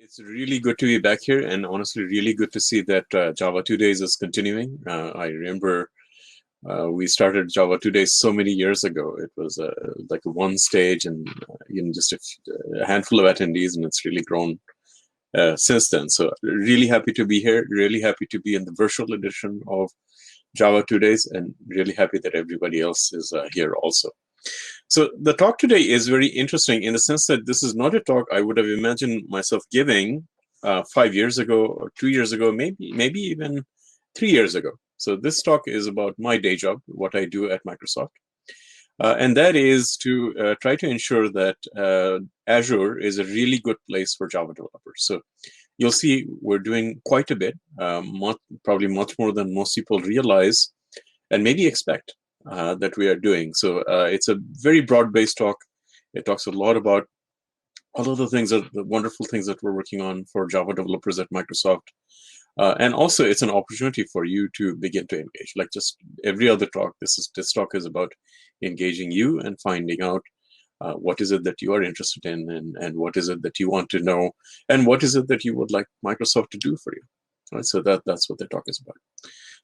It's really good to be back here, and honestly, really good to see that Java 2 Days is continuing. I remember we started Java 2 Days so many years ago. It was like one stage and just a handful of attendees, and it's really grown since then. So really happy to be here, really happy to be in the virtual edition of Java 2 Days, and really happy that everybody else is here also. So the talk today is very interesting in the sense that this is not a talk I would have imagined myself giving 5 years ago or 2 years ago, maybe even 3 years ago. So this talk is about my day job, what I do at Microsoft. And that is to try to ensure that Azure is a really good place for Java developers. So you'll see we're doing quite a bit, probably much more than most people realize and maybe expect. That we are doing. So it's a very broad-based talk. It talks a lot about all of the things, the wonderful things that we're working on for Java developers at Microsoft. And also it's an opportunity for you to begin to engage. Like just every other talk, this talk is about engaging you and finding out what is it that you are interested in, and what is it that you want to know, and what is it that you would like Microsoft to do for you. Right, so that's what the talk is about.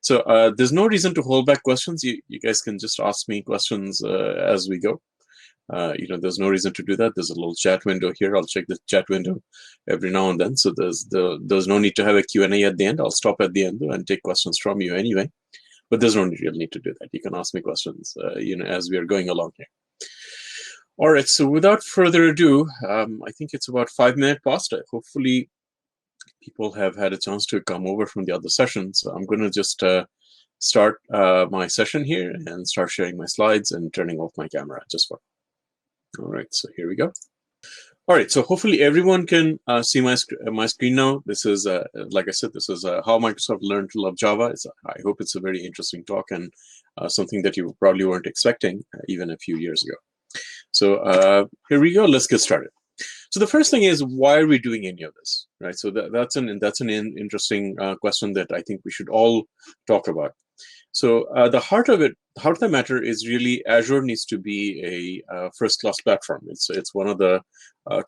So there's no reason to hold back questions. You guys can just ask me questions as we go. There's no reason to do that. There's a little chat window here. I'll check the chat window every now and then. So there's no need to have a Q&A at the end. I'll stop at the end and take questions from you anyway. But there's no real need to do that. You can ask me questions, as we are going along here. All right. So without further ado, I think it's about 5 minutes past. Hopefully, people have had a chance to come over from the other session. So I'm going to just start my session here and start sharing my slides and turning off my camera just for. All right, so here we go. All right, so hopefully everyone can see my screen now. This is, like I said, this is how Microsoft learned to love Java. I hope it's a very interesting talk and something that you probably weren't expecting even a few years ago. So here we go. Let's get started. So the first thing is, why are we doing any of this, right? So that's an interesting question that I think we should all talk about. So the heart of the matter is really Azure needs to be a first-class platform. It's one of the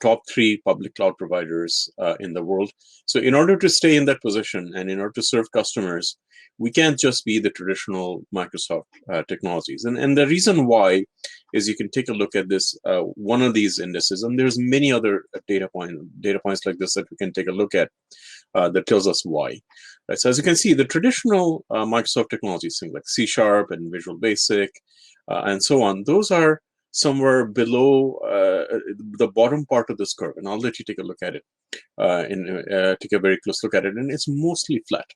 top 3 public cloud providers in the world. So in order to stay in that position and in order to serve customers, we can't just be the traditional Microsoft technologies. And the reason why is you can take a look at this, one of these indices, and there's many other data points like this that we can take a look at that tells us why. Right, so as you can see, the traditional Microsoft technologies, things like C# and Visual Basic and so on, those are somewhere below the bottom part of this curve. And I'll let you take a look at it, take a very close look at it, and it's mostly flat.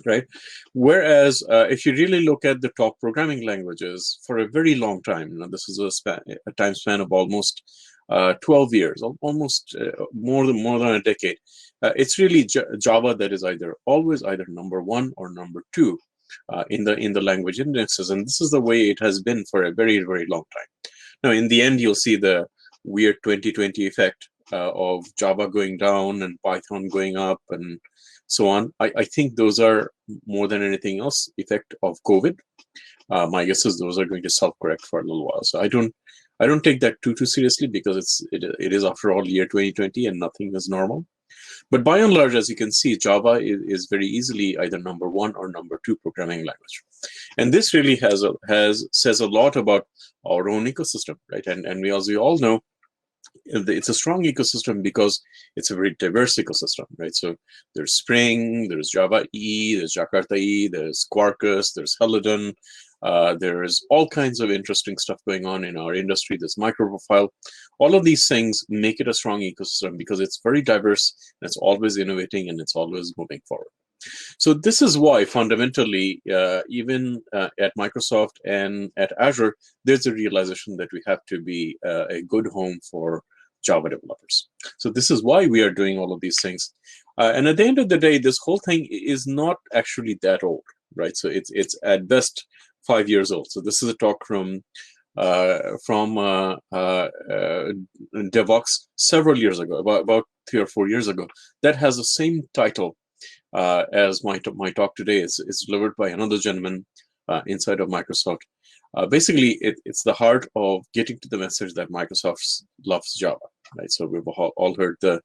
Right. Whereas if you really look at the top programming languages for a very long time, this is a time span of almost 12 years, almost more than a decade. It's really Java that is always either number 1 or number 2 in the language indexes, and this is the way it has been for a very, very long time. Now, in the end, you'll see the weird 2020 effect of Java going down and Python going up and so on. I think those are, more than anything else, effect of COVID. My guess is those are going to self-correct for a little while. So I don't take that too seriously, because it is after all year 2020 and nothing is normal. But by and large, as you can see, Java is very easily either number 1 or number 2 programming language. And this really says a lot about our own ecosystem, right? And as we all know, it's a strong ecosystem because it's a very diverse ecosystem, right? So there's Spring, there's Java EE, there's Jakarta EE, there's Quarkus, there's Helidon. There's all kinds of interesting stuff going on in our industry. There's Microprofile. All of these things make it a strong ecosystem because it's very diverse, and it's always innovating, and it's always moving forward. So this is why fundamentally, even at Microsoft and at Azure, there's a realization that we have to be a good home for Java developers. So this is why we are doing all of these things. And at the end of the day, this whole thing is not actually that old, right? So it's at best 5 years old. So this is a talk from Devox several years ago, about 3 or 4 years ago, that has the same title as my talk today. It's delivered by another gentleman inside of Microsoft. Basically, it's the heart of getting to the message that Microsoft loves Java. right? So we've all heard the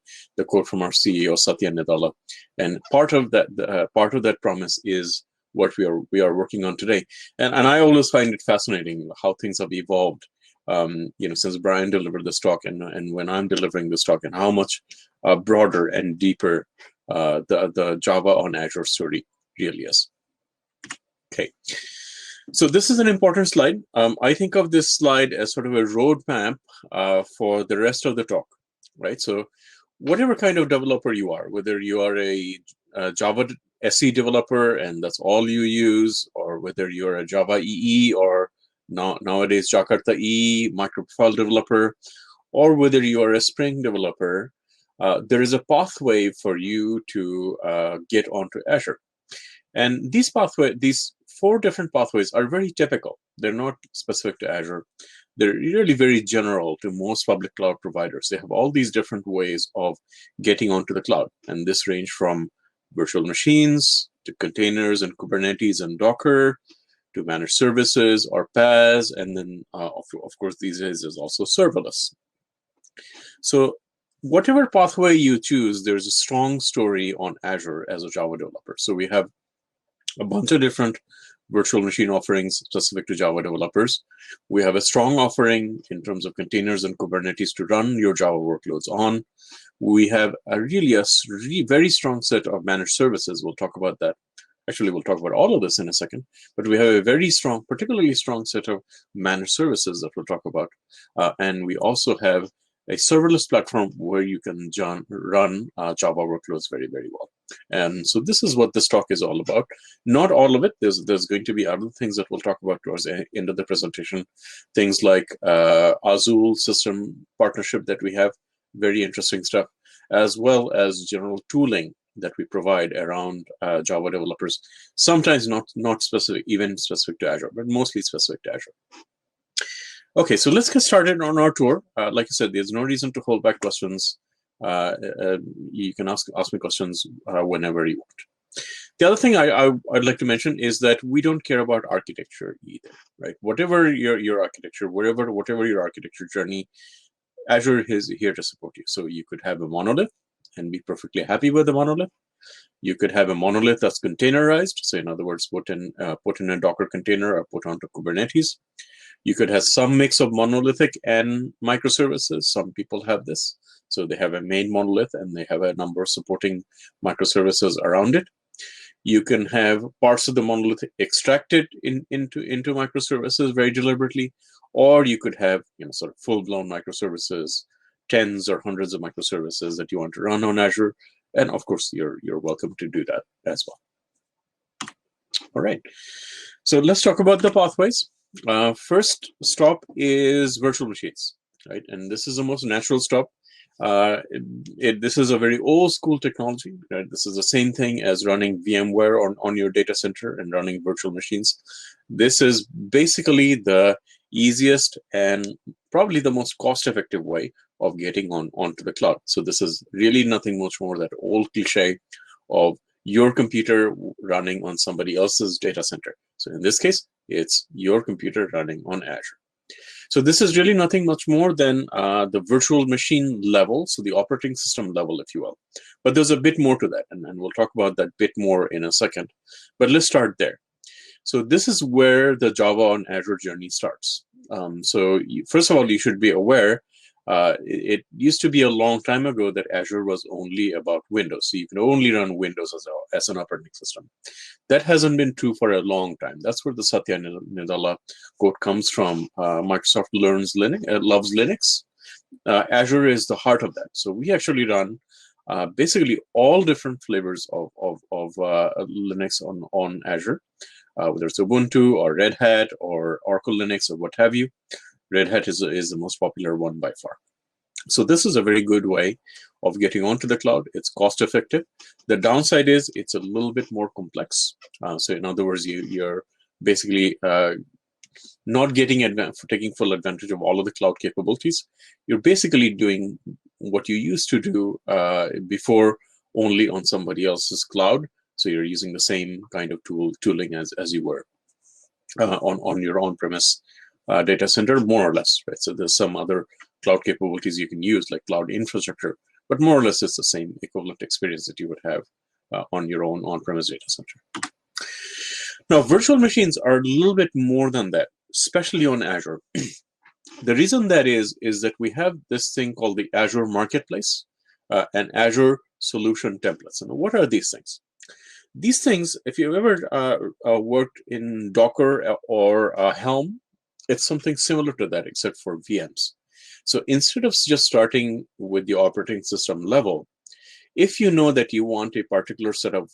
quote from our CEO Satya Nadella, and part of that promise is what we are working on today. And I always find it fascinating how things have evolved, since Brian delivered this talk and when I'm delivering this talk, and how much broader and deeper the Java on Azure story really is. Okay. So this is an important slide. I think of this slide as sort of a roadmap for the rest of the talk, right? So whatever kind of developer you are, whether you are a Java SE developer and that's all you use, or whether you're a Java EE or nowadays Jakarta EE microprofile developer, or whether you are a Spring developer, there is a pathway for you to get onto Azure. And these 4 different pathways are very typical. They're not specific to Azure. They're really very general to most public cloud providers. They have all these different ways of getting onto the cloud. And this range from virtual machines to containers and Kubernetes and Docker to managed services or PaaS. And then, of course, these days there's also serverless. So whatever pathway you choose, there's a strong story on Azure as a Java developer. So we have a bunch of different virtual machine offerings specific to Java developers. We have a strong offering in terms of containers and Kubernetes to run your Java workloads on. We have a very strong set of managed services. We'll talk about that. Actually, we'll talk about all of this in a second. But we have a particularly strong set of managed services that we'll talk about. And we also have a serverless platform where you can run Java workloads very, very well. And so this is what this talk is all about. Not all of it. There's going to be other things that we'll talk about towards the end of the presentation. Things like Azure system partnership that we have, very interesting stuff, as well as general tooling that we provide around Java developers. Sometimes not specific, even specific to Azure, but mostly specific to Azure. Okay, so let's get started on our tour. Like I said, there's no reason to hold back questions. You can ask me questions whenever you want. The other thing I'd like to mention is that we don't care about architecture either, right? Whatever your architecture, whatever your architecture journey, Azure is here to support you. So you could have a monolith and be perfectly happy with the monolith. You could have a monolith that's containerized. So in other words, put in a Docker container or put onto Kubernetes. You could have some mix of monolithic and microservices. Some people have this. So they have a main monolith and they have a number of supporting microservices around it. You can have parts of the monolith extracted into microservices very deliberately, or you could have sort of full-blown microservices, tens or hundreds of microservices that you want to run on Azure. And of course, you're welcome to do that as well. All right. So let's talk about the pathways. First stop is virtual machines, right? And this is the most natural stop. This is a very old school technology, right? This is the same thing as running VMware on your data center and running virtual machines. This is basically the easiest and probably the most cost-effective way of getting onto the cloud. So this is really nothing much more than that old cliche of your computer running on somebody else's data center. So in this case, it's your computer running on Azure. So this is really nothing much more than the virtual machine level, so the operating system level, if you will. But there's a bit more to that, and we'll talk about that bit more in a second. But let's start there. So this is where the Java on Azure journey starts. First of all, you should be aware, it used to be a long time ago that Azure was only about Windows. So you can only run Windows as an operating system. That hasn't been true for a long time. That's where the Satya Nadella quote comes from. Microsoft loves Linux. Azure is the heart of that. So we actually run basically all different flavors of Linux on Azure, whether it's Ubuntu or Red Hat or Oracle Linux or what have you. Red Hat is the most popular one by far. So this is a very good way of getting onto the cloud. It's cost effective. The downside is it's a little bit more complex. So in other words, you're basically not taking full advantage of all of the cloud capabilities. You're basically doing what you used to do before, only on somebody else's cloud. So you're using the same kind of tooling as you were on your on-premise data center, more or less, right? So there's some other cloud capabilities you can use, like cloud infrastructure, but more or less it's the same equivalent experience that you would have on your own on-premise data center. Now, virtual machines are a little bit more than that, especially on Azure. The reason that is that we have this thing called the Azure Marketplace and Azure Solution Templates. And what are these things? These things, if you've ever worked in Docker or Helm, it's something similar to that, except for VMs. So instead of just starting with the operating system level, if you know that you want a particular set of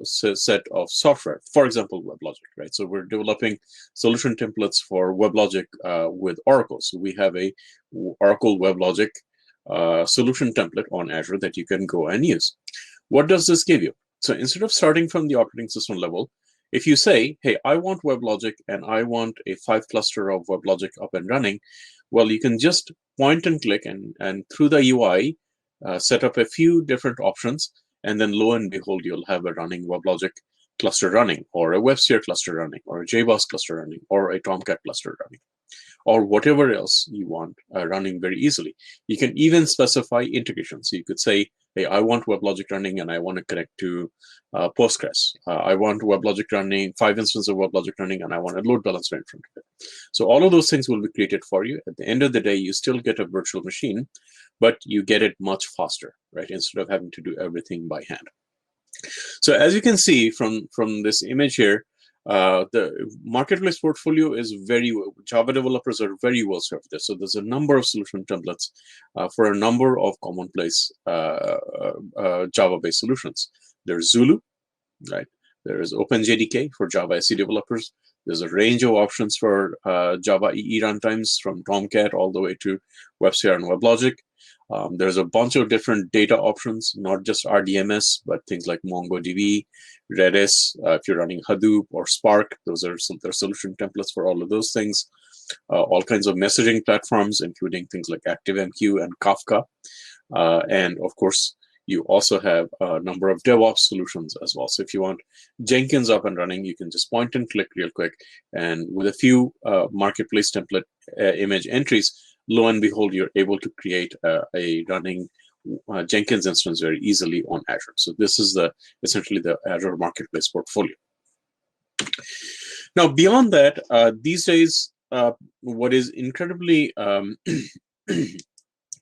software, for example, WebLogic, right? So we're developing solution templates for WebLogic with Oracle. So we have a Oracle WebLogic solution template on Azure that you can go and use. What does this give you? So instead of starting from the operating system level, if you say, hey, I want WebLogic and I want a 5 cluster of WebLogic up and running, well, you can just point and click and through the UI, set up a few different options, and then lo and behold, you'll have a running WebLogic cluster running, or a WebSphere cluster running, or a JBoss cluster running, or a Tomcat cluster running, or whatever else you want running very easily. You can even specify integration. So you could say, hey, I want WebLogic running and I want to connect to Postgres. I want WebLogic running, 5 instances of WebLogic running, and I want a load balancer in front of it. So all of those things will be created for you. At the end of the day, you still get a virtual machine, but you get it much faster, right? Instead of having to do everything by hand. So as you can see from this image here, the Marketplace portfolio is Java developers are very well served there. So there's a number of solution templates for a number of commonplace Java-based solutions. There's Zulu, right? There is OpenJDK for Java SE developers. There's a range of options for Java EE runtimes from Tomcat all the way to WebSphere and WebLogic. There's a bunch of different data options, not just RDMS, but things like MongoDB, Redis. If you're running Hadoop or Spark, those are their solution templates for all of those things. All kinds of messaging platforms, including things like ActiveMQ and Kafka. And of course, you also have a number of DevOps solutions as well. So if you want Jenkins up and running, you can just point and click real quick. And with a few Marketplace template image entries, lo and behold, you're able to create a running Jenkins instance very easily on Azure. So this is essentially the Azure Marketplace portfolio. Now, beyond that, these days, what is incredibly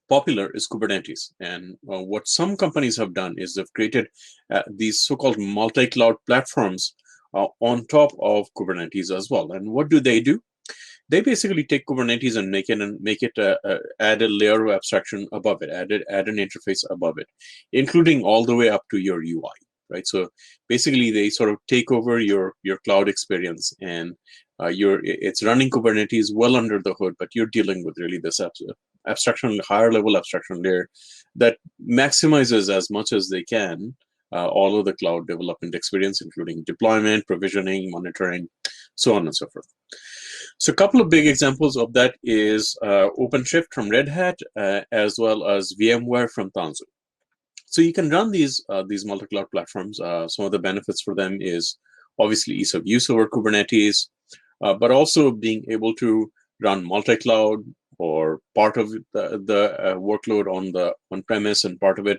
popular is Kubernetes. And what some companies have done is they've created these so-called multi-cloud platforms on top of Kubernetes as well. And what do? They basically take Kubernetes and make it add a layer of abstraction above it, add an interface above it, including all the way up to your UI, right? So basically, they sort of take over your cloud experience, and it's running Kubernetes well under the hood, but you're dealing with really this abstraction, higher level abstraction layer that maximizes as much as they can all of the cloud development experience, including deployment, provisioning, monitoring, so on and so forth. So a couple of big examples of that is OpenShift from Red Hat, as well as VMware from Tanzu. So you can run these multi-cloud platforms. Some of the benefits for them is obviously ease of use over Kubernetes, but also being able to run multi-cloud or part of the workload on premise and part of it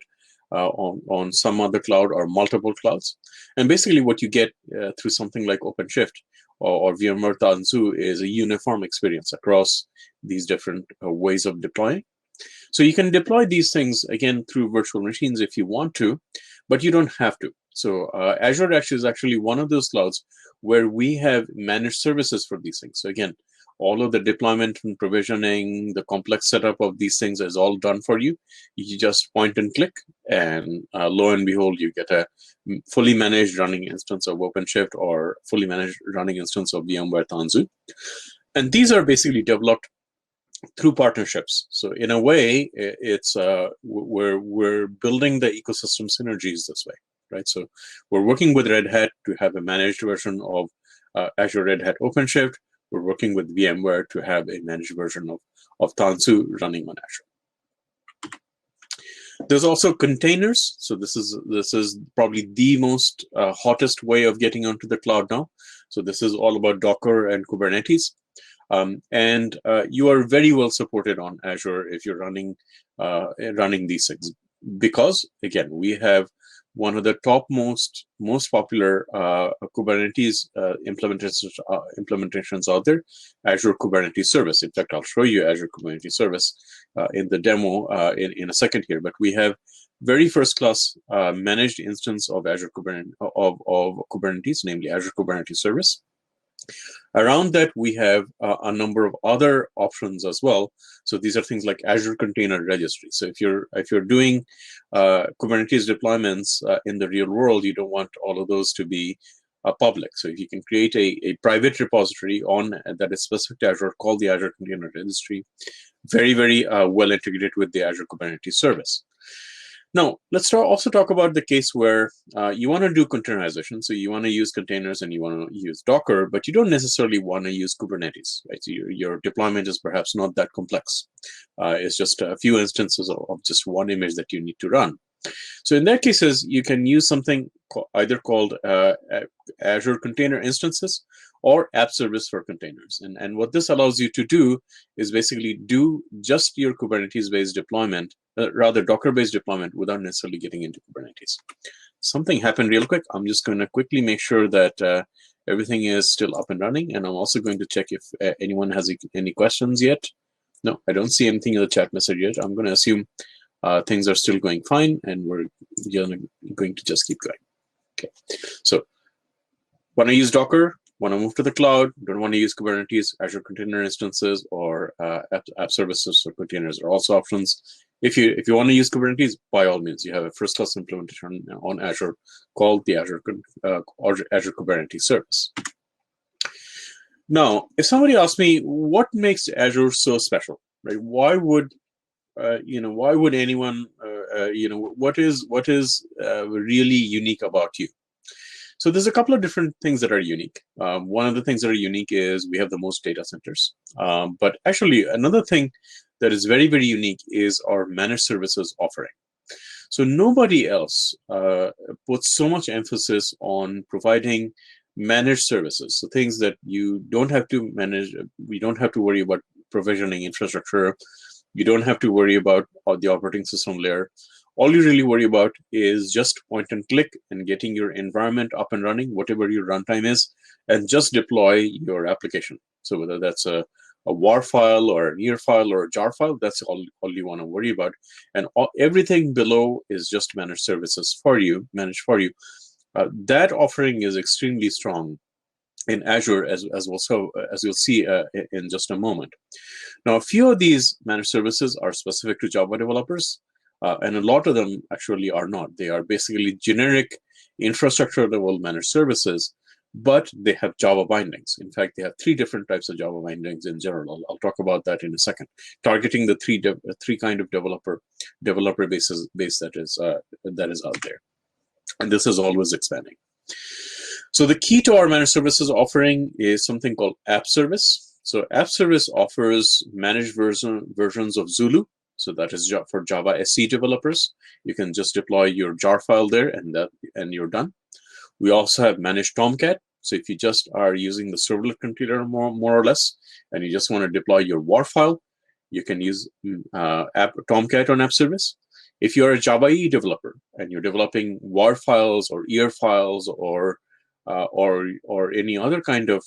on some other cloud or multiple clouds. And basically what you get through something like OpenShift or VMware Tanzu is a uniform experience across these different ways of deploying. So you can deploy these things, again, through virtual machines if you want to, but you don't have to. So Azure is actually one of those clouds where we have managed services for these things. So again, all of the deployment and provisioning, the complex setup of these things is all done for you. You just point and click, and lo and behold, you get a fully managed running instance of OpenShift or fully managed running instance of VMware Tanzu. And these are basically developed through partnerships. So in a way, it's we're building the ecosystem synergies this way, right? So we're working with Red Hat to have a managed version of Azure Red Hat OpenShift. We're working with VMware to have a managed version of Tanzu running on Azure. There's also containers. So this is probably the most hottest way of getting onto the cloud now. So this is all about Docker and Kubernetes. And you are very well supported on Azure if you're running these things, because again, we have one of the top most popular Kubernetes implementations out there, Azure Kubernetes Service. In fact, I'll show you Azure Kubernetes Service in the demo in a second here. But we have very first class managed instance of Azure Kubernetes, namely Azure Kubernetes Service. Around that, we have a number of other options as well. So these are things like Azure Container Registry. So if you're doing Kubernetes deployments in the real world, you don't want all of those to be public. So if you can create a private repository that is specific to Azure, called the Azure Container Registry, very, very well integrated with the Azure Kubernetes Service. Now, let's also talk about the case where you want to do containerization. So you want to use containers and you want to use Docker, but you don't necessarily want to use Kubernetes, right? So your deployment is perhaps not that complex. It's just a few instances of just one image that you need to run. So in that cases, you can use something either called Azure Container Instances or App Service for containers. And what this allows you to do is basically do just your Kubernetes-based deployment, rather Docker-based deployment, without necessarily getting into Kubernetes. Something happened real quick. I'm just going to quickly make sure that everything is still up and running. And I'm also going to check if anyone has any questions yet. No, I don't see anything in the chat message yet. I'm going to assume things are still going fine, and we're going to just keep going. Okay, so want to use Docker, want to move to the cloud, don't want to use Kubernetes, Azure Container Instances, or app services or containers are also options. If you want to use Kubernetes, by all means, you have a first-class implementation on Azure called the Azure Kubernetes Service. Now, if somebody asks me what makes Azure so special, right? Why would anyone, what is really unique about you? So there's a couple of different things that are unique. One of the things that are unique is we have the most data centers. But actually, another thing that is very, very unique is our managed services offering. So nobody else puts so much emphasis on providing managed services. So things that you don't have to manage. We don't have to worry about provisioning infrastructure. You don't have to worry about the operating system layer. All you really worry about is just point and click and getting your environment up and running, whatever your runtime is, and just deploy your application. So whether that's a WAR file or a near file or a jar file, that's all you want to worry about. And everything below is just managed services for you, managed for you. That offering is extremely strong in Azure, as you'll see in just a moment. Now, a few of these managed services are specific to Java developers, and a lot of them actually are not. They are basically generic infrastructure level managed services, but they have Java bindings. In fact, they have 3 different types of Java bindings in general. I'll talk about that in a second, targeting the three kind of developer base that is out there, and this is always expanding. So the key to our managed services offering is something called App Service. So App Service offers managed versions of Zulu. So that is for Java SE developers. You can just deploy your jar file there, and you're done. We also have managed Tomcat. So if you just are using the serverless container more or less, and you just want to deploy your WAR file, you can use Tomcat on App Service. If you're a Java EE developer and you're developing WAR files or ER files or any other kind of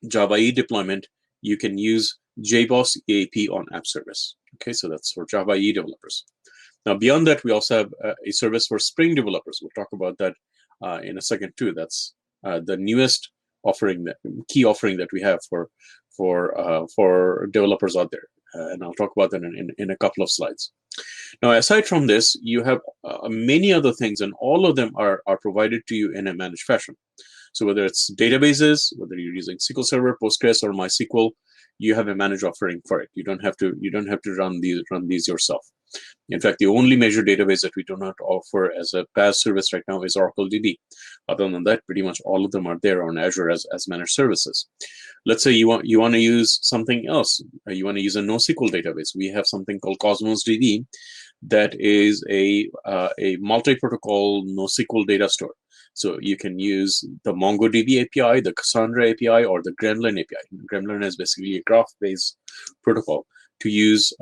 Java EE deployment, you can use JBoss EAP on App Service. Okay, so that's for Java EE developers. Now, beyond that, we also have a service for Spring developers. We'll talk about that in a second too. That's the newest key offering that we have for developers out there, and I'll talk about that in a couple of slides. Now, aside from this, you have many other things, and all of them are provided to you in a managed fashion. So whether it's databases, whether you're using SQL Server, Postgres, or MySQL, you have a managed offering for it. You don't have to run these yourself. In fact, the only major database that we do not offer as a PaaS service right now is Oracle DB. Other than that, pretty much all of them are there on Azure as managed services. Let's say you want to use something else. You want to use a NoSQL database. We have something called Cosmos DB, that is a multi-protocol NoSQL data store. So you can use the MongoDB API, the Cassandra API, or the Gremlin API. Gremlin is basically a graph-based protocol to use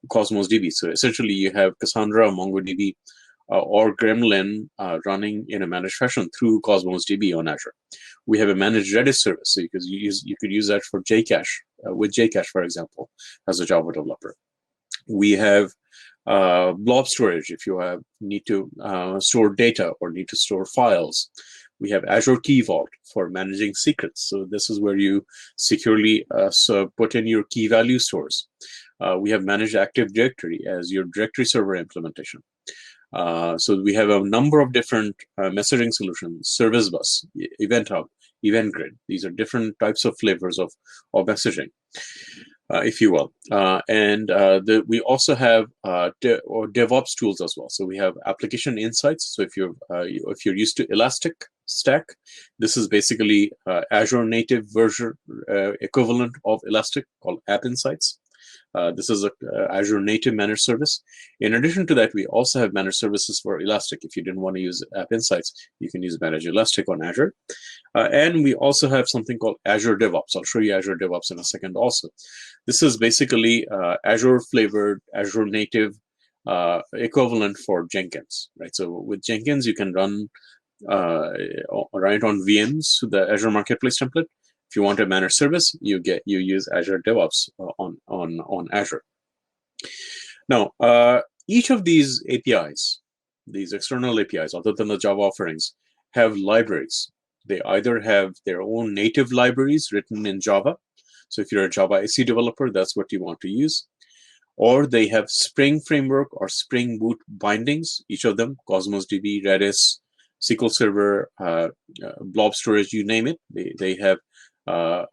Cosmos DB. So essentially, you have Cassandra, MongoDB, or Gremlin running in a managed fashion through Cosmos DB on Azure. We have a managed Redis service, so you could use that for JCache with JCache, for example, as a Java developer. We have blob storage if you need to store data or need to store files. We have Azure Key Vault for managing secrets. So this is where you securely put in your key value stores. We have managed Active Directory as your directory server implementation. So we have a number of different messaging solutions: Service Bus, Event Hub, Event Grid. These are different types of flavors of messaging, if you will. We also have DevOps tools as well. So we have application insights. So if you're used to Elastic Stack, this is basically Azure native version equivalent of Elastic called App Insights. This is a Azure native managed service. In addition to that, we also have managed services for Elastic. If you didn't want to use App Insights, you can use Managed Elastic on Azure. And we also have something called Azure DevOps. I'll show you Azure DevOps in a second also. This is basically Azure flavored, Azure native equivalent for Jenkins, right? So with Jenkins, you can run right on VMs to the Azure Marketplace template. If you want a managed service, you use Azure DevOps on Azure. Now, each of these APIs, these external APIs, other than the Java offerings, have libraries. They either have their own native libraries written in Java. So if you're a Java SE developer, that's what you want to use. Or they have Spring Framework or Spring Boot bindings, each of them, Cosmos DB, Redis, SQL Server, blob storage, you name it. They have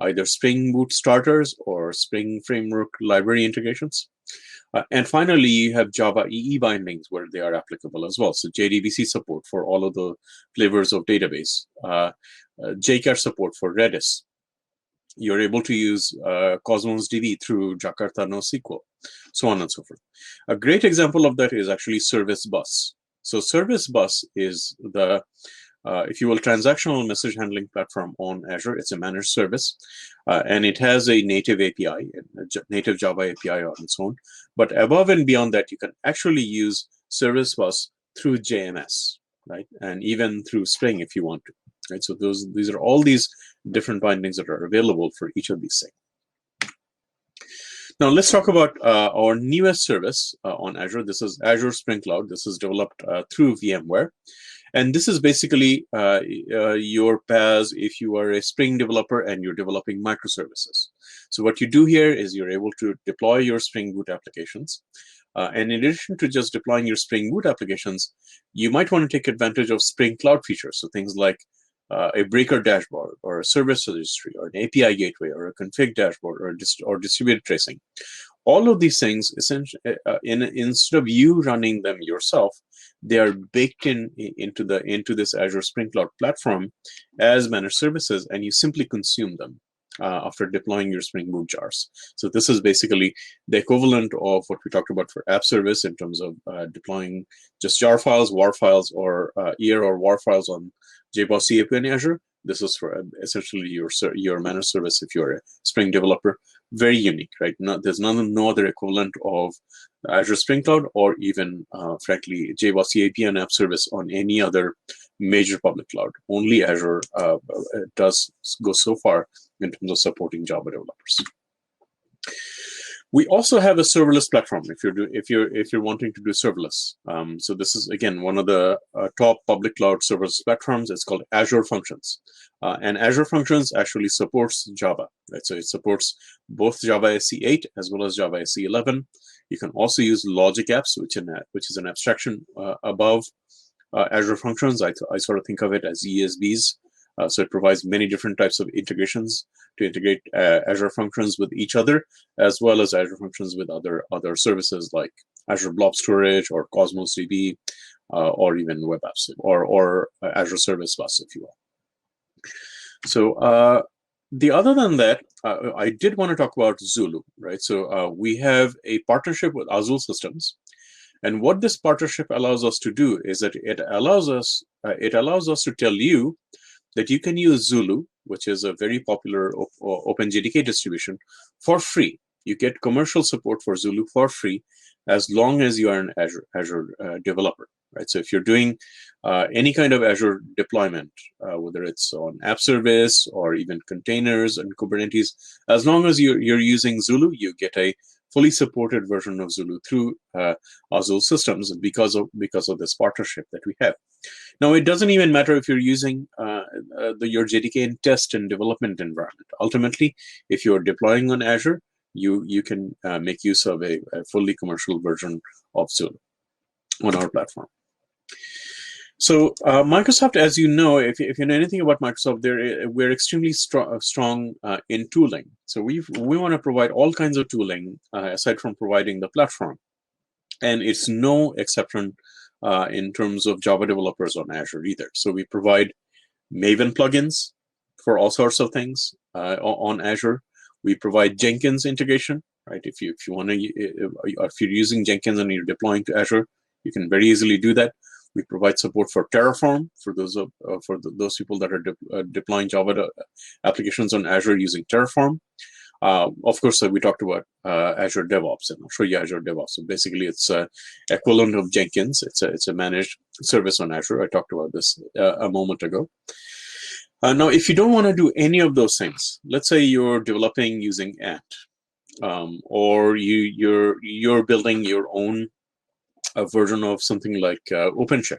either Spring Boot starters or Spring Framework library integrations. And finally, you have Java EE bindings where they are applicable as well. So JDBC support for all of the flavors of database, JCache support for Redis. You're able to use Cosmos DB through Jakarta NoSQL, so on and so forth. A great example of that is actually Service Bus. So Service Bus is the if you will, transactional message handling platform on Azure. It's a managed service, and it has a native API, a native Java API on its own. But above and beyond that, you can actually use Service Bus through JMS, right? And even through Spring if you want to, right? So these are all these different bindings that are available for each of these things. Now let's talk about our newest service on Azure. This is Azure Spring Cloud. This is developed through VMware. And this is basically your PaaS if you are a Spring developer and you're developing microservices. So what you do here is you're able to deploy your Spring Boot applications. And in addition to just deploying your Spring Boot applications, you might want to take advantage of Spring Cloud features. So things like a breaker dashboard or a service registry or an API gateway or a config dashboard or distributed tracing. All of these things, essentially, instead of you running them yourself, they are baked into this Azure Spring Cloud platform as managed services, and you simply consume them after deploying your Spring Boot jars. So this is basically the equivalent of what we talked about for App Service in terms of deploying just jar files, WAR files, or ER or WAR files on JBoss CAP in Azure. This is for essentially your managed service if you're a Spring developer. Very unique, right? There's no other equivalent of Azure Spring Cloud or even, frankly, JBoss CAP and App Service on any other major public cloud. Only Azure does go so far in terms of supporting Java developers. We also have a serverless platform if you're wanting to do serverless. So this is again one of the top public cloud serverless platforms. It's called Azure Functions, and Azure Functions actually supports Java. Right? So it supports both Java SE 8 as well as Java SE 11. You can also use Logic Apps, which is an abstraction above Azure Functions. I sort of think of it as ESBs. So it provides many different types of integrations to integrate Azure Functions with each other, as well as Azure Functions with other services like Azure Blob Storage or Cosmos DB, or even Web Apps or Azure Service Bus, if you will. So other than that, I did want to talk about Zulu, right? So we have a partnership with Azul Systems. And what this partnership allows us to do is that it allows us it allows us to tell you that you can use Zulu, which is a very popular OpenJDK distribution, for free. You get commercial support for Zulu for free as long as you are an Azure developer, right? So if you're doing any kind of Azure deployment, whether it's on App Service or even containers and Kubernetes, as long as you're using Zulu, you get a fully supported version of Zulu through Azure systems because of this partnership that we have. Now, it doesn't even matter if you're using your JDK in test and development environment. Ultimately, if you're deploying on Azure, you can make use of a fully commercial version of Zulu on our platform. So Microsoft, as you know, if you know anything about Microsoft, we're extremely strong in tooling. So we want to provide all kinds of tooling aside from providing the platform. And it's no exception in terms of Java developers on Azure either. So we provide Maven plugins for all sorts of things on Azure. We provide Jenkins integration, right? If you're using Jenkins and you're deploying to Azure, you can very easily do that. We provide support for Terraform for those people that are deploying Java applications on Azure using Terraform. Of course, we talked about Azure DevOps, and I'll show you Azure DevOps. So basically, it's equivalent of Jenkins. It's a managed service on Azure. I talked about this a moment ago. Now, if you don't want to do any of those things, let's say you're developing using Ant, or you're building your own version of something like OpenShift,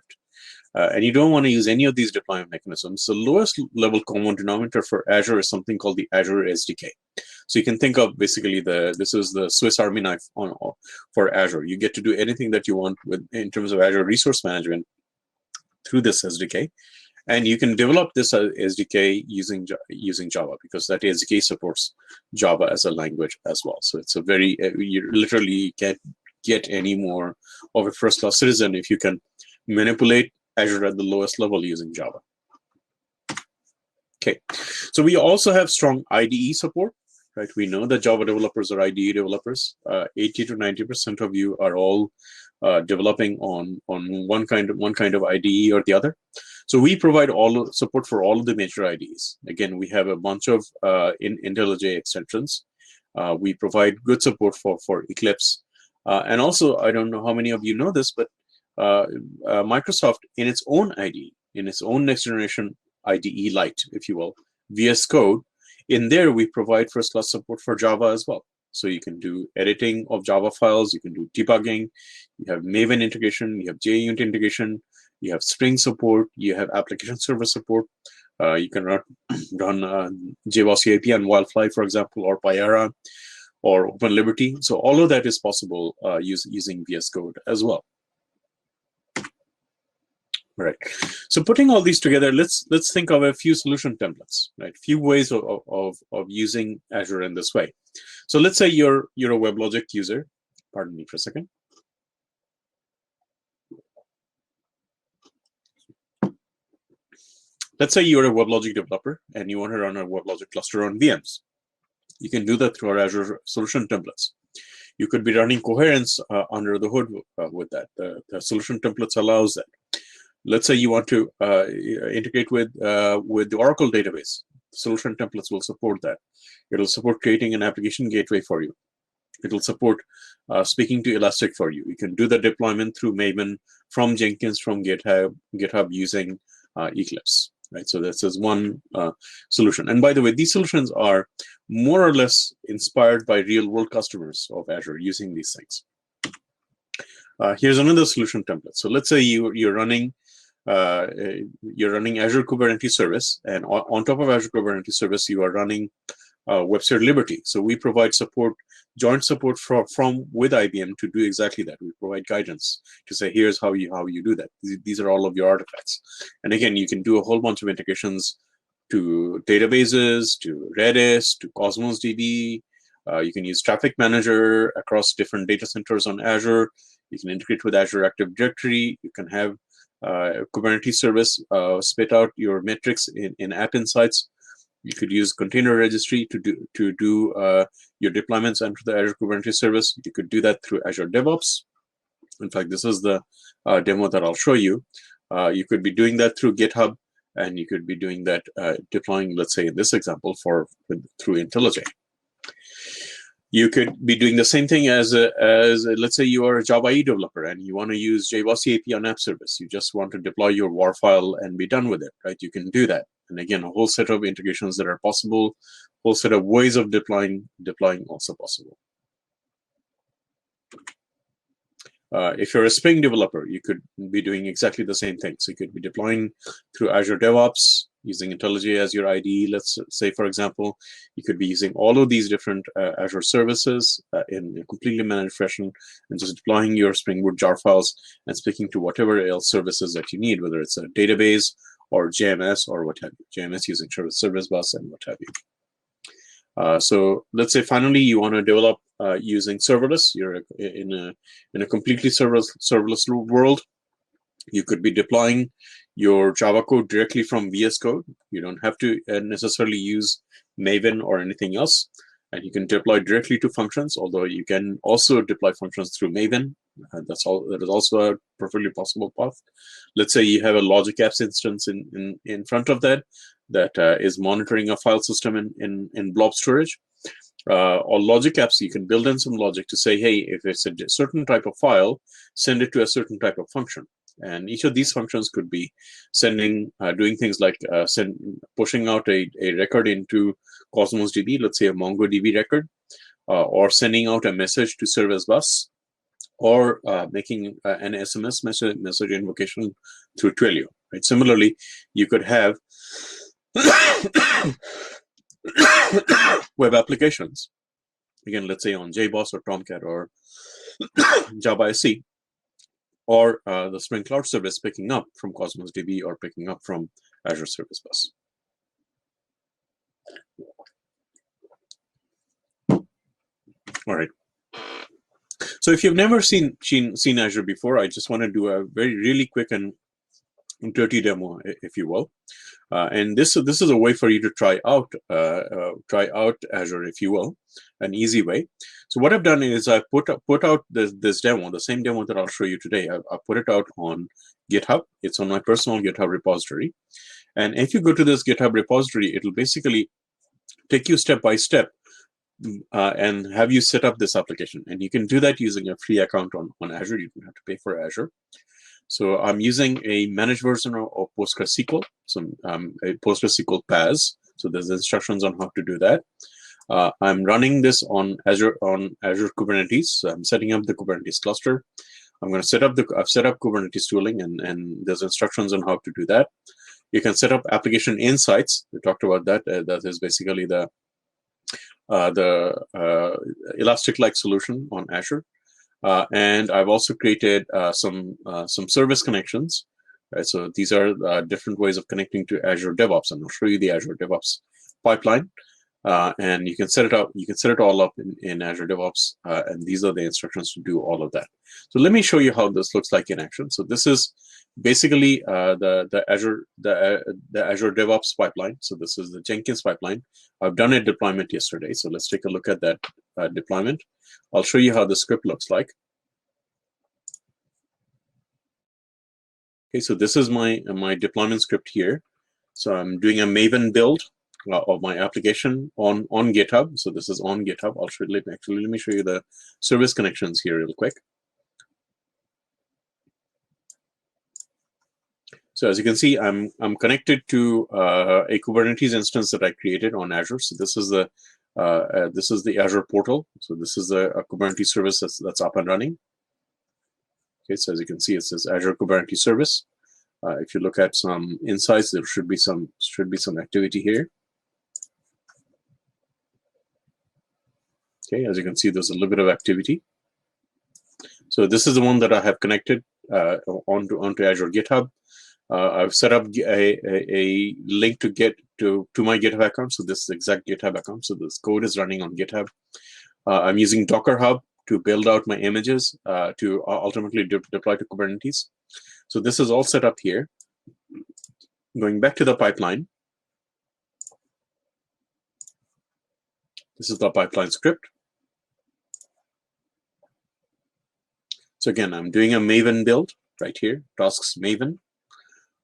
and you don't want to use any of these deployment mechanisms, the lowest level common denominator for Azure is something called the Azure SDK. So you can think of basically this is the Swiss Army knife for Azure. You get to do anything that you want in terms of Azure resource management through this SDK. And you can develop this SDK using Java, because that SDK supports Java as a language as well. So it's a very, you literally can't get any more of a first-class citizen if you can manipulate Azure at the lowest level using Java. Okay, so we also have strong IDE support, right? We know that Java developers are IDE developers. 80 to 90% of you are all developing on one kind of IDE or the other. So we provide all support for all of the major IDEs. Again, we have a bunch of IntelliJ extensions. We provide good support for Eclipse. And also, I don't know how many of you know this, but Microsoft, in its own IDE, in its own next generation IDE Lite, if you will, VS Code, in there we provide first-class support for Java as well. So you can do editing of Java files, you can do debugging, you have Maven integration, you have JUnit integration, you have Spring support, you have application server support. You can run JBoss API on Wildfly, for example, or Payara, or Open Liberty. So all of that is possible using VS Code as well. All right. So putting all these together, let's think of a few solution templates, right? Few ways of using Azure in this way. So let's say you're a WebLogic user. Pardon me for a second. Let's say you're a WebLogic developer and you want to run a WebLogic cluster on VMs. You can do that through our Azure solution templates. You could be running coherence under the hood with that. The solution templates allows that. Let's say you want to integrate with the Oracle database. Solution templates will support that. It'll support creating an application gateway for you. It'll support speaking to Elastic for you. You can do the deployment through Maven, from Jenkins, from GitHub using Eclipse. Right, so this is one solution. And by the way, these solutions are more or less inspired by real-world customers of Azure using these things. Here's another solution template. So let's say you're running Azure Kubernetes Service, and on top of Azure Kubernetes Service, you are running WebSphere Liberty. So we provide support, joint support with IBM to do exactly that. We provide guidance to say, here's how you do that. These are all of your artifacts. And again, you can do a whole bunch of integrations to databases, to Redis, to Cosmos DB. You can use Traffic Manager across different data centers on Azure. You can integrate with Azure Active Directory. You can have Kubernetes service spit out your metrics in App Insights. You could use Container Registry to do your deployments under the Azure Kubernetes service. You could do that through Azure DevOps. In fact, this is the demo that I'll show you. You could be doing that through GitHub, and you could be doing that deploying, let's say in this example, through IntelliJ. You could be doing the same thing as let's say you are a Java IDE developer and you want to use JBoss API on App Service. You just want to deploy your WAR file and be done with it, right? You can do that. And again, a whole set of integrations that are possible, whole set of ways of deploying also possible. If you're a Spring developer, you could be doing exactly the same thing. So you could be deploying through Azure DevOps, using IntelliJ as your IDE. Let's say, for example, you could be using all of these different Azure services in a completely managed fashion and just deploying your Spring Boot jar files and speaking to whatever else services that you need, whether it's a database or JMS or what have you. JMS using Service Bus and what have you. So let's say finally you want to develop using serverless. You're in a completely serverless world. You could be deploying your Java code directly from VS Code. You don't have to necessarily use Maven or anything else. And you can deploy directly to functions, although you can also deploy functions through Maven. That is also a perfectly possible path. Let's say you have a Logic Apps instance in front of that is monitoring a file system in blob storage. Or Logic Apps, you can build in some logic to say, hey, if it's a certain type of file, send it to a certain type of function. And each of these functions could be doing things like pushing out a record into Cosmos DB, let's say a MongoDB record, or sending out a message to Service Bus, or making an SMS message invocation through Twilio. Right? Similarly, you could have web applications. Again, let's say on JBoss or Tomcat or Java SE, or the Spring Cloud service picking up from Cosmos DB or picking up from Azure Service Bus. All right. So if you've never seen Azure before, I just want to do a really quick and dirty demo, if you will. And this is a way for you to try out Azure, if you will, an easy way. So what I've done is I put out this demo, the same demo that I'll show you today. I put it out on GitHub. It's on my personal GitHub repository. And if you go to this GitHub repository, it'll basically take you step by step and have you set up this application. And you can do that using a free account on Azure. You don't have to pay for Azure. So I'm using a managed version of PostgreSQL, a PostgreSQL PaaS. So there's instructions on how to do that. I'm running this on Azure Kubernetes. So I'm setting up the Kubernetes cluster. I've set up Kubernetes tooling, and there's instructions on how to do that. You can set up application insights. We talked about that. That is basically the Elastic-like solution on Azure. And I've also created some service connections. Right? So these are different ways of connecting to Azure DevOps, and I'll show you the Azure DevOps pipeline. And you can set it up. You can set it all up in Azure DevOps, and these are the instructions to do all of that. So let me show you how this looks like in action. So this is basically the Azure DevOps pipeline. So this is the Jenkins pipeline. I've done a deployment yesterday. So let's take a look at that deployment. I'll show you how the script looks like. Okay, so this is my deployment script here. So I'm doing a Maven build of my application on GitHub. So this is on GitHub. Let me show you the service connections here real quick. So as you can see, I'm connected to a Kubernetes instance that I created on Azure. So this is the Azure portal. So this is a Kubernetes service that's up and running. Okay, so as you can see, it says Azure Kubernetes service. If you look at some insights, there should be some activity here. Okay, as you can see, there's a little bit of activity. So this is the one that I have connected onto Azure GitHub. I've set up a link to get to my GitHub account. So this is the exact GitHub account. So this code is running on GitHub. I'm using Docker Hub to build out my images to ultimately deploy to Kubernetes. So this is all set up here. Going back to the pipeline. This is the pipeline script. So again, I'm doing a Maven build right here, tasks Maven.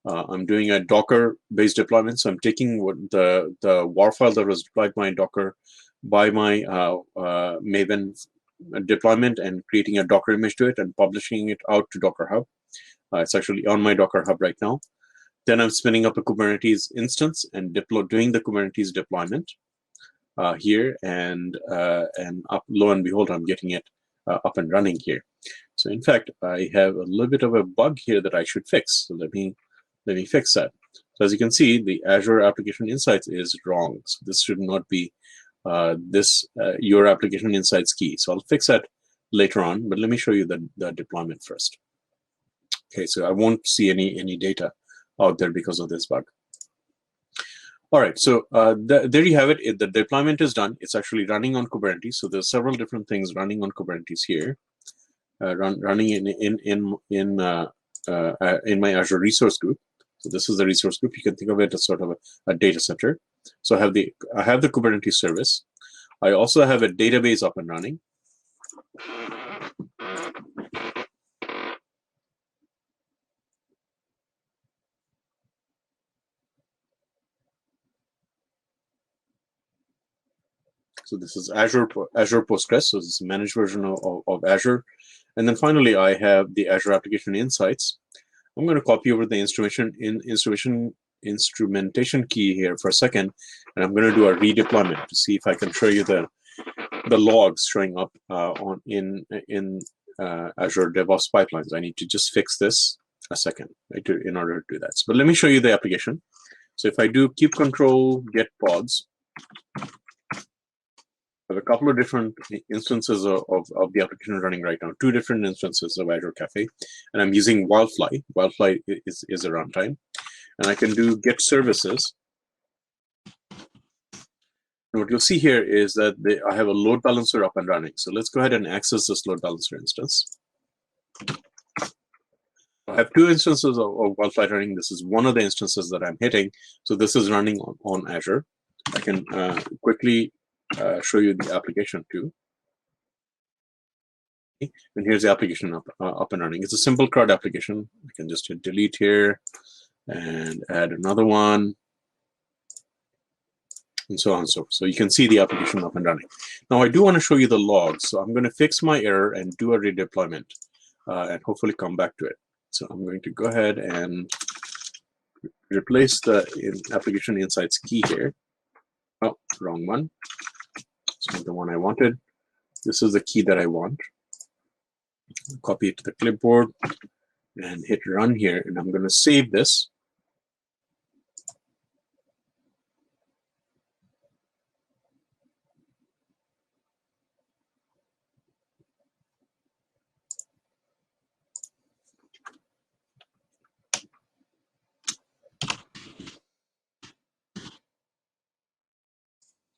I'm doing a Docker-based deployment, so I'm taking what the WAR file that was deployed by Docker by my Maven deployment and creating a Docker image to it and publishing it out to Docker Hub. It's actually on my Docker Hub right now. Then I'm spinning up a Kubernetes instance and doing the Kubernetes deployment here, and lo and behold, I'm getting it up and running here. So in fact, I have a little bit of a bug here that I should fix. So let me fix that. So as you can see, the Azure Application Insights is wrong. So this should not be your Application Insights key. So I'll fix that later on, but let me show you the deployment first. Okay, so I won't see any data out there because of this bug. All right, so there you have it. The deployment is done. It's actually running on Kubernetes. So there's several different things running on Kubernetes here, running in my Azure resource group. So this is the resource group. You can think of it as sort of a data center. So I have the Kubernetes service. I also have a database up and running. So this is Azure Postgres. So this is a managed version of Azure. And then finally, I have the Azure Application Insights. I'm going to copy over the instrumentation key here for a second, and I'm going to do a redeployment to see if I can show you the logs showing up in Azure DevOps pipelines. I need to just fix this a second, right, in order to do that. But let me show you the application. So if I do keep control get pods, I have a couple of different instances of the application running right now, 2 different instances of Azure Cafe, and I'm using Wildfly. Wildfly is a runtime, and I can do get services. And what you'll see here is that I have a load balancer up and running. So let's go ahead and access this load balancer instance. I have 2 instances of Wildfly running. This is one of the instances that I'm hitting. So this is running on Azure. I can quickly show you the application too. Okay. And here's the application up and running. It's a simple CRUD application. I can just hit delete here and add another one, and so on and so forth. So you can see the application up and running. Now I do want to show you the logs. So I'm going to fix my error and do a redeployment and hopefully come back to it. So I'm going to go ahead and replace the application insights key here. Oh, wrong one. It's not the one I wanted. This is the key that I want. Copy it to the clipboard and hit run here. And I'm going to save this.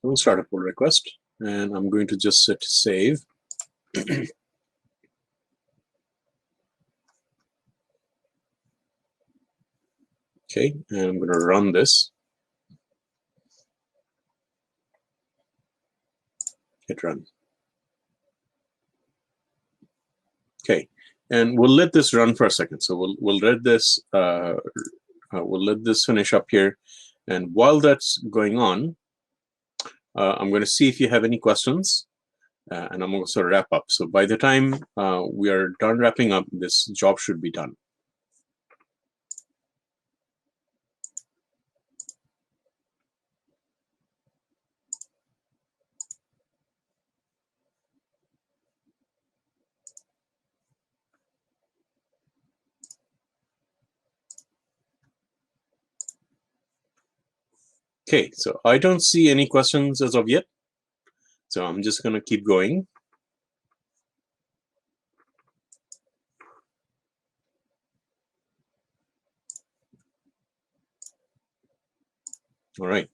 We'll start a pull request, and I'm going to just hit save. Okay, and I'm going to run this. Hit run. Okay, and we'll let this run for a second. So we'll let this finish up here, and while that's going on, I'm going to see if you have any questions, and I'm also wrap up. So by the time we are done wrapping up, this job should be done. Okay, so I don't see any questions as of yet. So I'm just going to keep going. All right.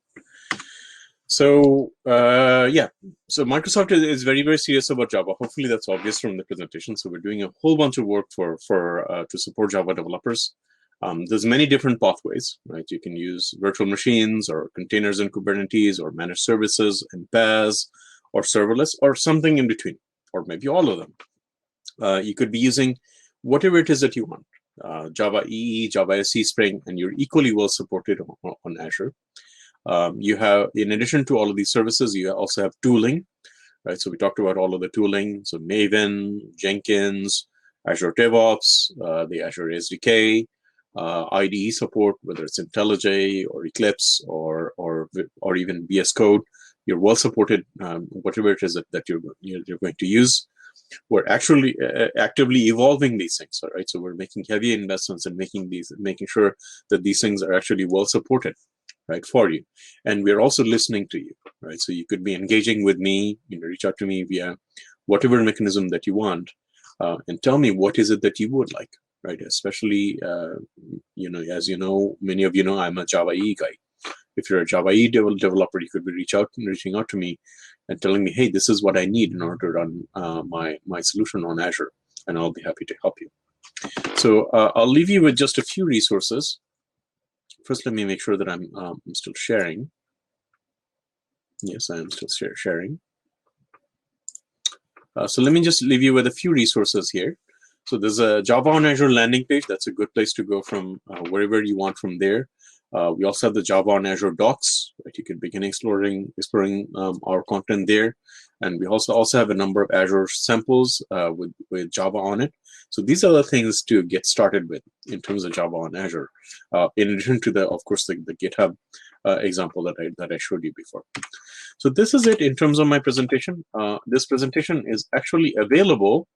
So yeah, so Microsoft is very, very serious about Java. Hopefully that's obvious from the presentation. So we're doing a whole bunch of work to support Java developers. There's many different pathways, right? You can use virtual machines or containers in Kubernetes or managed services and PaaS or serverless or something in between, or maybe all of them. You could be using whatever it is that you want, Java EE, Java SE Spring, and you're equally well supported on Azure. You have, in addition to all of these services, you also have tooling, right? So we talked about all of the tooling. So Maven, Jenkins, Azure DevOps, the Azure SDK, IDE support, whether it's IntelliJ or Eclipse or even VS Code. You're well supported, whatever it is that you're going to use. We're actually actively evolving these things, all right? So we're making heavy investments in making sure that these things are actually well supported, right, for you. And we're also listening to you, right? So you could be engaging with me, reach out to me via whatever mechanism that you want, and tell me what is it that you would like, right? Especially, as you know, many of you know, I'm a Java EE guy. If you're a Java EE developer, you could be reaching out to me and telling me, hey, this is what I need in order to run my solution on Azure, and I'll be happy to help you. So I'll leave you with just a few resources. First, let me make sure that I'm still sharing. Yes, I am still sharing. So let me just leave you with a few resources here. So there's a Java on Azure landing page. That's a good place to go from wherever you want from there. We also have the Java on Azure docs, right? You can begin exploring our content there. And we also have a number of Azure samples with Java on it. So these are the things to get started with in terms of Java on Azure. In addition to of course, the GitHub example that I showed you before. So this is it in terms of my presentation. This presentation is actually available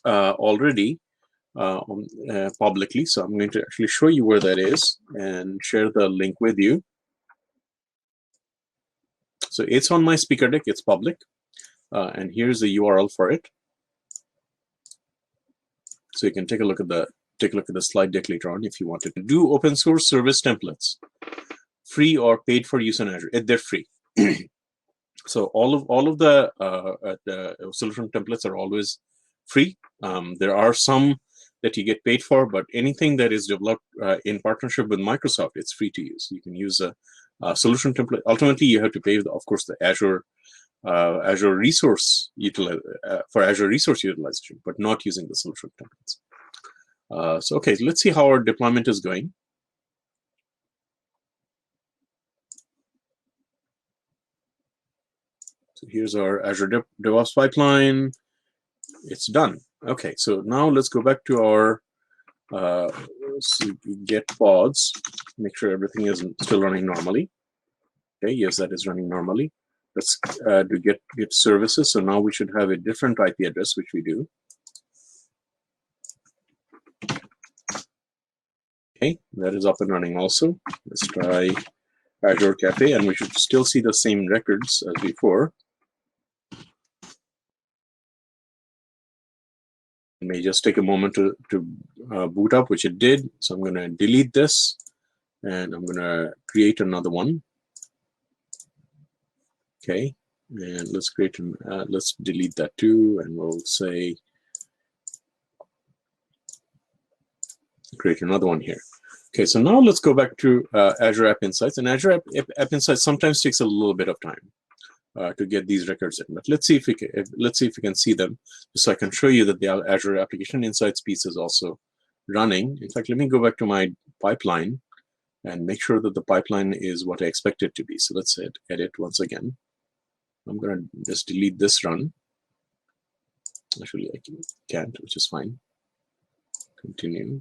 already publicly. So I'm going to actually show you where that is and share the link with you. So it's on my speaker deck. It's public, and here's the URL for it. So you can take a look at the slide deck later on if you want to. Do open source service templates, free or paid for use on Azure. They're free. So all of the solution templates are always free. There are some that you get paid for, but anything that is developed in partnership with Microsoft, it's free to use. You can use a solution template. Ultimately, you have to pay, of course, the Azure resource for Azure resource utilization, but not using the solution templates. So okay, let's see how our deployment is going. So here's our Azure DevOps pipeline. It's done. Okay, so now let's go back to our get pods. Make sure everything is still running normally. Okay, yes, that is running normally. Let's do get services. So now we should have a different IP address, which we do. Okay, that is up and running also. Let's try Azure Cafe, and we should still see the same records as before. It may just take a moment to boot up, which it did. So I'm going to delete this, and I'm going to create another one. Okay, and let's let's delete that too, and we'll say create another one here. Okay, so now let's go back to Azure App Insights, and Azure App Insights sometimes takes a little bit of time to get these records in. But let's see if we can see them, so I can show you that the Azure Application Insights piece is also running. In fact, let me go back to my pipeline and make sure that the pipeline is what I expect it to be. So let's hit edit once again. I'm going to just delete this run. Actually, I can't, which is fine. Continue.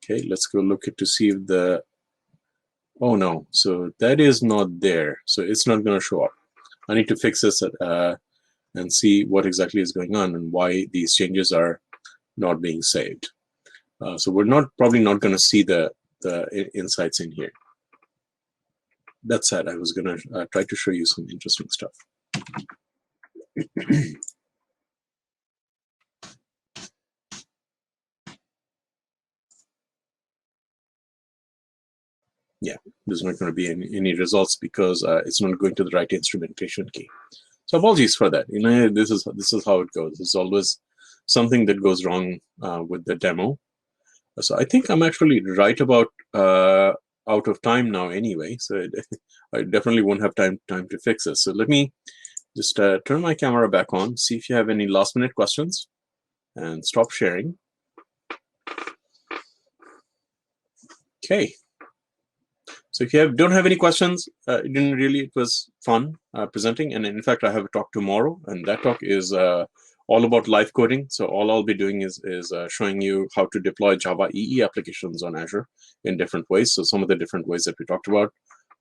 Okay, let's go look to see if the, oh no, so that is not there. So it's not going to show up. I need to fix this and see what exactly is going on and why these changes are not being saved. So we're probably not going to see the insights in here. That said, I was going to try to show you some interesting stuff. Yeah, there's not going to be any results because it's not going to the right instrumentation key. So apologies for that. This is how it goes. There's always something that goes wrong with the demo. So I think I'm actually right about out of time now anyway. So I definitely won't have time to fix this. So let me just turn my camera back on, see if you have any last minute questions, and stop sharing. Okay. So if you don't have any questions, it was fun presenting. And in fact, I have a talk tomorrow, and that talk is all about live coding. So all I'll be doing is showing you how to deploy Java EE applications on Azure in different ways. So some of the different ways that we talked about,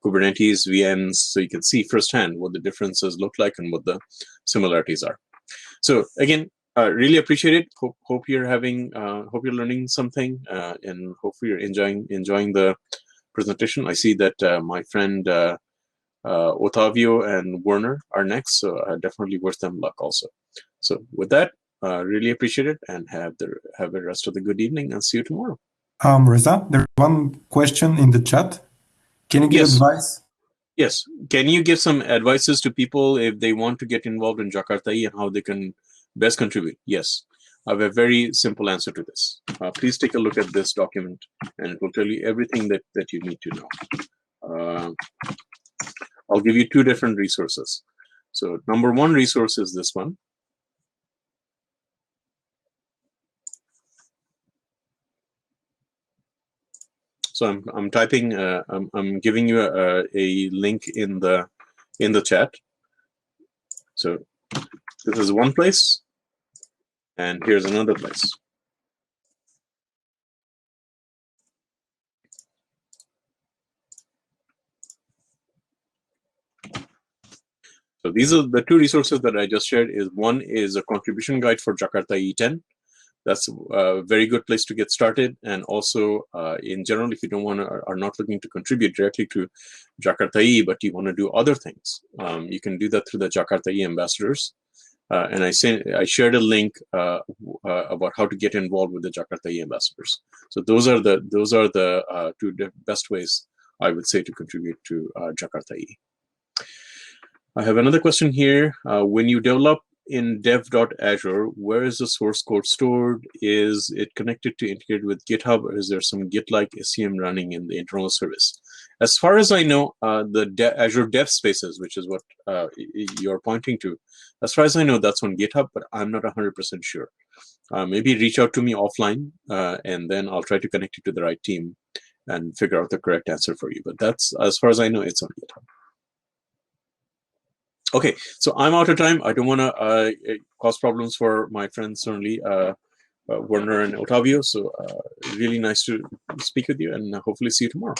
Kubernetes, VMs, so you can see firsthand what the differences look like and what the similarities are. So again, really appreciate it. Hope you're learning something, and hopefully you're enjoying the presentation. I see that my friend Otavio and Werner are next, so definitely wish them luck also. So with that, really appreciate it, and have the rest of the good evening, and see you tomorrow. Reza, there's one question in the chat. Can you give advice? Yes. Can you give some advices to people if they want to get involved in Jakarta EE and how they can best contribute? Yes. I have a very simple answer to this. Please take a look at this document, and it will tell you everything that you need to know. I'll give you 2 different resources. So number 1 resource is this one. So I'm typing. I'm giving you a link in the chat. So this is one place, and here's another place. So these are the 2 resources that I just shared. One is a contribution guide for Jakarta E10. That's a very good place to get started. And also, in general, if you are not looking to contribute directly to Jakarta EE, but you want to do other things, you can do that through the Jakarta EE ambassadors. And I shared a link about how to get involved with the Jakarta EE ambassadors. So those are the 2 best ways I would say to contribute to Jakarta EE. I have another question here. When you develop in dev.azure, where is the source code stored? Is it connected to integrate with GitHub, or is there some Git-like SCM running in the internal service? As far as I know, the Azure Dev Spaces, which is what you're pointing to, as far as I know, that's on GitHub, but I'm not 100% sure. Maybe reach out to me offline, and then I'll try to connect you to the right team and figure out the correct answer for you. But that's, as far as I know, it's on GitHub. Okay, so I'm out of time. I don't want to cause problems for my friends, certainly, Werner and Otavio. So really nice to speak with you, and hopefully see you tomorrow.